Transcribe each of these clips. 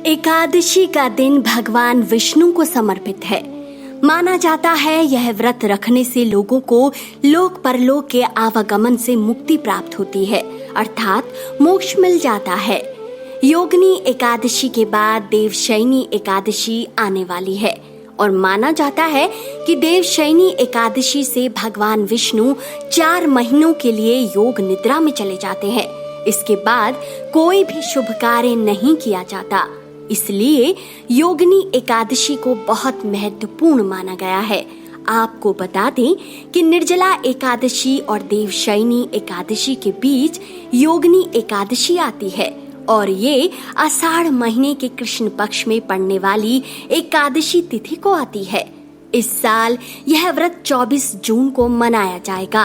एकादशी का दिन भगवान विष्णु को समर्पित है। माना जाता है यह व्रत रखने से लोगों को लोक परलोक के आवागमन से मुक्ति प्राप्त होती है, अर्थात मोक्ष मिल जाता है। योगिनी एकादशी के बाद देवशयनी एकादशी आने वाली है और माना जाता है कि देवशयनी एकादशी से भगवान विष्णु 4 महीनों के लिए योग निद्रा में चले जाते हैं। इसके बाद कोई भी शुभ कार्य नहीं किया जाता, इसलिए योगिनी एकादशी को बहुत महत्वपूर्ण माना गया है। आपको बता दें कि निर्जला एकादशी और देवशयनी एकादशी के बीच योगिनी एकादशी आती है और ये आषाढ़ महीने के कृष्ण पक्ष में पड़ने वाली एकादशी तिथि को आती है। इस साल यह व्रत 24 जून को मनाया जाएगा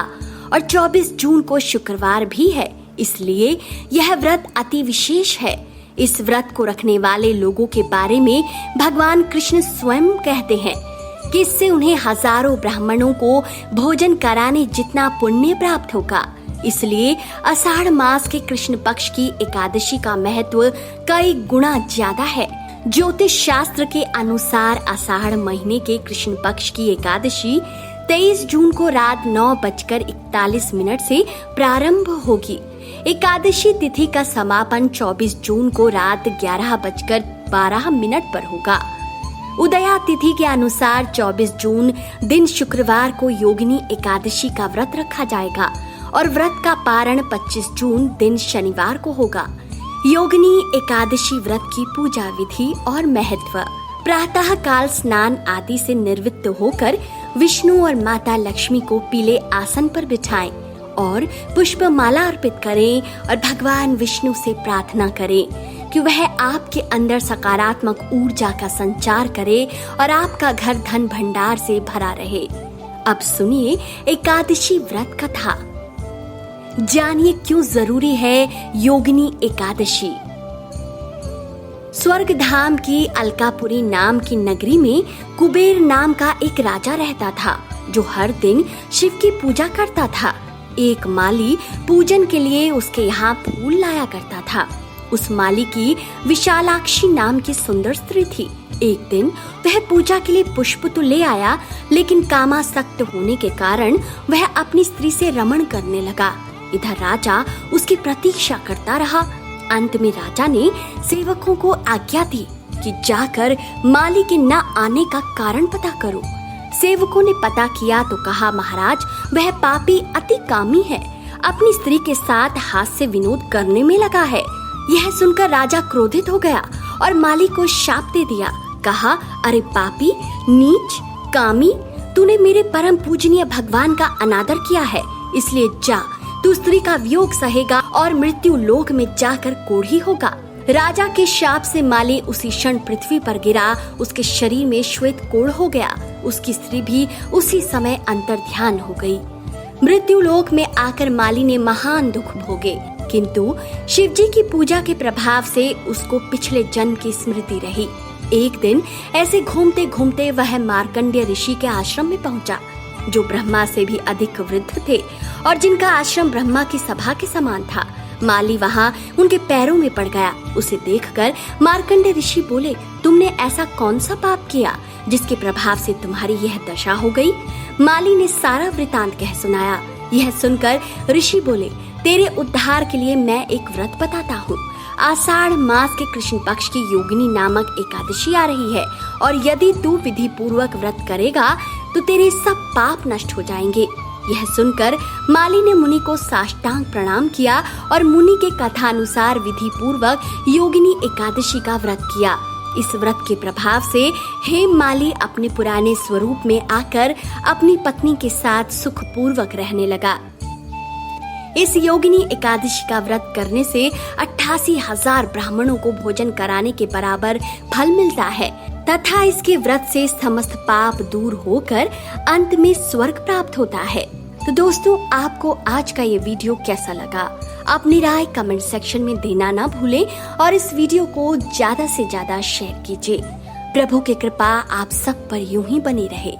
और 24 जून को शुक्रवार भी है, इसलिए यह व्रत अति विशेष है। इस व्रत को रखने वाले लोगों के बारे में भगवान कृष्ण स्वयं कहते हैं कि इससे उन्हें हजारों ब्राह्मणों को भोजन कराने जितना पुण्य प्राप्त होगा। इसलिए आषाढ़ मास के कृष्ण पक्ष की एकादशी का महत्व कई गुना ज्यादा है। ज्योतिष शास्त्र के अनुसार आषाढ़ महीने के कृष्ण पक्ष की एकादशी 23 जून को रात 9:41 से प्रारंभ होगी। एकादशी तिथि का समापन 24 जून को रात 11:12 पर होगा। उदया तिथि के अनुसार 24 जून दिन शुक्रवार को योगिनी एकादशी का व्रत रखा जाएगा और व्रत का पारण 25 जून दिन शनिवार को होगा। योगिनी एकादशी व्रत की पूजा विधि और महत्व। प्रातः काल स्नान आदि से निवृत्त होकर विष्णु और माता लक्ष्मी को पीले आसन पर बिठाएं और पुष्प माला अर्पित करें और भगवान विष्णु से प्रार्थना करें कि वह आपके अंदर सकारात्मक ऊर्जा का संचार करे और आपका घर धन भंडार से भरा रहे। अब सुनिए एकादशी व्रत कथा। जानिए क्यों जरूरी है योगिनी एकादशी। स्वर्ग धाम की अलकापुरी नाम की नगरी में कुबेर नाम का एक राजा रहता था जो हर दिन शिव की पूजा करता था। एक माली पूजन के लिए उसके यहाँ फूल लाया करता था। उस माली की विशालाक्षी नाम की सुंदर स्त्री थी। एक दिन वह पूजा के लिए पुष्प तो ले आया, लेकिन कामासक्त होने के कारण वह अपनी स्त्री से रमण करने लगा। इधर राजा उसकी प्रतीक्षा करता रहा। अंत में राजा ने सेवकों को आज्ञा दी कि जाकर माली के न आने का कारण पता करो। सेवकों ने पता किया तो कहा, महाराज वह पापी अति कामी है, अपनी स्त्री के साथ हास्य विनोद करने में लगा है। यह सुनकर राजा क्रोधित हो गया और माली को शाप दे दिया। कहा, अरे पापी, नीच, कामी, तूने मेरे परम पूजनीय भगवान का अनादर किया है, इसलिए जा, तू स्त्री का वियोग सहेगा और मृत्यु लोक में जाकर कोढ़ी होगा। राजा के शाप से माली उसी क्षण पृथ्वी पर गिरा। उसके शरीर में श्वेत कोढ़ हो गया। उसकी स्त्री भी उसी समय अंतर्ध्यान हो गई। मृत्यु लोक में आकर माली ने महान दुख भोगे, किंतु शिव जी की पूजा के प्रभाव से उसको पिछले जन्म की स्मृति रही। एक दिन ऐसे घूमते घूमते वह मार्कंडेय ऋषि के आश्रम में पहुंचा, जो ब्रह्मा से भी अधिक वृद्ध थे और जिनका आश्रम ब्रह्मा की सभा के समान था। माली वहाँ उनके पैरों में पड़ गया। उसे देखकर मार्कंडेय ऋषि बोले, तुमने ऐसा कौन सा पाप किया जिसके प्रभाव से तुम्हारी यह दशा हो गई? माली ने सारा वृतांत कह सुनाया। यह सुनकर ऋषि बोले, तेरे उद्धार के लिए मैं एक व्रत बताता हूँ। आषाढ़ मास के कृष्ण पक्ष की योगिनी नामक एकादशी आ रही है और यदि तू विधि पूर्वक व्रत करेगा तो तेरे सब पाप नष्ट हो जाएंगे। यह सुनकर माली ने मुनि को साष्टांग प्रणाम किया और मुनि के कथानुसार विधि पूर्वक योगिनी एकादशी का व्रत किया। इस व्रत के प्रभाव से हेम माली अपने पुराने स्वरूप में आकर अपनी पत्नी के साथ सुख पूर्वक रहने लगा। इस योगिनी एकादशी का व्रत करने से 88,000 ब्राह्मणों को भोजन कराने के बराबर फल मिलता है तथा इसके व्रत से समस्त पाप दूर होकर अंत में स्वर्ग प्राप्त होता है। तो दोस्तों, आपको आज का ये वीडियो कैसा लगा? अपनी राय कमेंट सेक्शन में देना ना भूलें और इस वीडियो को ज्यादा से ज्यादा शेयर कीजिए। प्रभु की कृपा आप सब पर यूं ही बनी रहे।